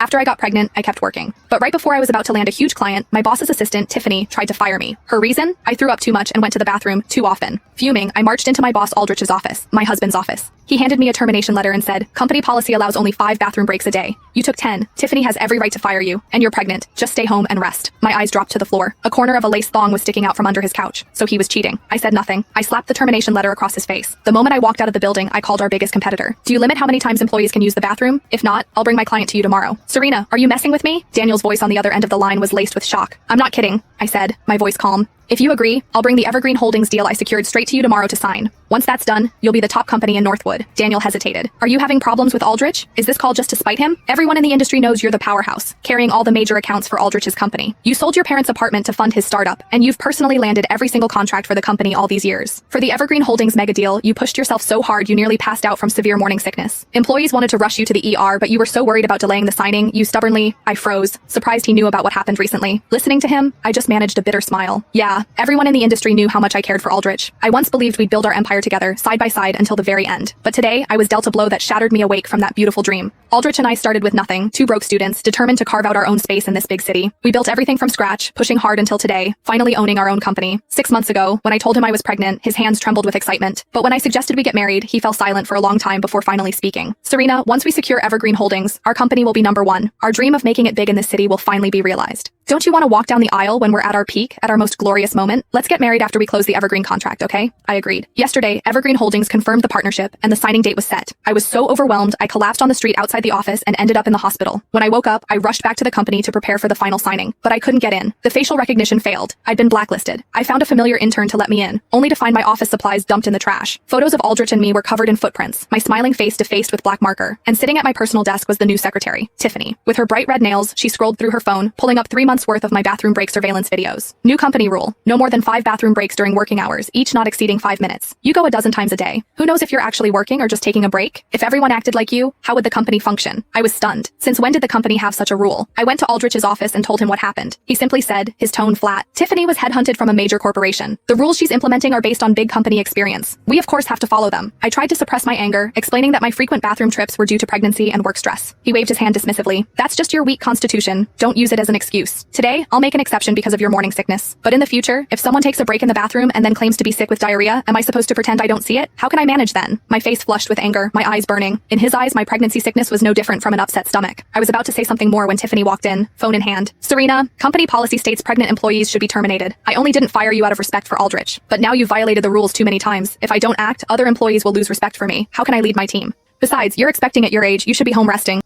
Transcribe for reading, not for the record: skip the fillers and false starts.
After I got pregnant, I kept working. But right before I was about to land a huge client, my boss's assistant, Tiffany, tried to fire me. Her reason? I threw up too much and went to the bathroom too often. Fuming, I marched into my boss Aldrich's office, my husband's office. He handed me a termination letter and said, "Company policy allows only 5 bathroom breaks a day. You took 10. Tiffany has every right to fire you, and you're pregnant. Just stay home and rest." My eyes dropped to the floor. A corner of a lace thong was sticking out from under his couch, so he was cheating. I said nothing. I slapped the termination letter across his face. The moment I walked out of the building, I called our biggest competitor. "Do you limit how many times employees can use the bathroom? If not, I'll bring my client to you tomorrow." "Serena, are you messing with me?" Daniel's voice on the other end of the line was laced with shock. "I'm not kidding," I said, my voice calm. "If you agree, I'll bring the Evergreen Holdings deal I secured straight to you tomorrow to sign. Once that's done, you'll be the top company in Northwood." Daniel hesitated. "Are you having problems with Aldrich? Is this call just to spite him? Everyone in the industry knows you're the powerhouse, carrying all the major accounts for Aldrich's company. You sold your parents' apartment to fund his startup, and you've personally landed every single contract for the company all these years. For the Evergreen Holdings mega deal, you pushed yourself so hard you nearly passed out from severe morning sickness. Employees wanted to rush you to the ER, but you were so worried about delaying the signing, you stubbornly—" I froze, surprised he knew about what happened recently. Listening to him, I just managed a bitter smile. Yeah, everyone in the industry knew how much I cared for Aldrich. I once believed we'd build our empire together, side by side, until the very end. But today, I was dealt a blow that shattered me awake from that beautiful dream. Aldrich and I started with nothing, 2 broke students, determined to carve out our own space in this big city. We built everything from scratch, pushing hard until today, finally owning our own company. 6 months ago, when I told him I was pregnant, his hands trembled with excitement. But when I suggested we get married, he fell silent for a long time before finally speaking. "Serena, once we secure Evergreen Holdings, our company will be #1. Our dream of making it big in this city will finally be realized. Don't you want to walk down the aisle when we're at our peak, at our most glorious moment? Let's get married after we close the Evergreen contract, okay?" I agreed. Yesterday, Evergreen Holdings confirmed the partnership, and the signing date was set. I was so overwhelmed, I collapsed on the street outside the office and ended up in the hospital. When I woke up, I rushed back to the company to prepare for the final signing, but I couldn't get in. The facial recognition failed. I'd been blacklisted. I found a familiar intern to let me in, only to find my office supplies dumped in the trash. Photos of Aldrich and me were covered in footprints, my smiling face defaced with black marker, and sitting at my personal desk was the new secretary, Tiffany. With her bright red nails, she scrolled through her phone, pulling up 3 months' worth of my bathroom break surveillance videos. New company rule: no more than 5 bathroom breaks during working hours, each not exceeding 5 minutes. You go a dozen times a day. Who knows if you're actually working or just taking a break? If everyone acted like you, how would the company function? I was stunned. Since when did the company have such a rule? I went to Aldrich's office and told him what happened. He simply said, his tone flat, "Tiffany was headhunted from a major corporation. The rules she's implementing are based on big company experience. We of course have to follow them." I tried to suppress my anger, explaining that my frequent bathroom trips were due to pregnancy and work stress. He waved his hand dismissively. "That's just your weak constitution. Don't use it as an excuse. Today, I'll make an exception because of your morning sickness. But in the future, if someone takes a break in the bathroom and then claims to be sick with diarrhea, am I supposed to pretend I don't see it? How can I manage then?" My face flushed with anger, my eyes burning. In his eyes, my pregnancy sickness was no different from an upset stomach. I was about to say something more when Tiffany walked in, phone in hand. "Serena, company policy states pregnant employees should be terminated. I only didn't fire you out of respect for Aldrich. But now you've violated the rules too many times. If I don't act, other employees will lose respect for me. How can I lead my team? Besides, you're expecting at your age, you should be home resting."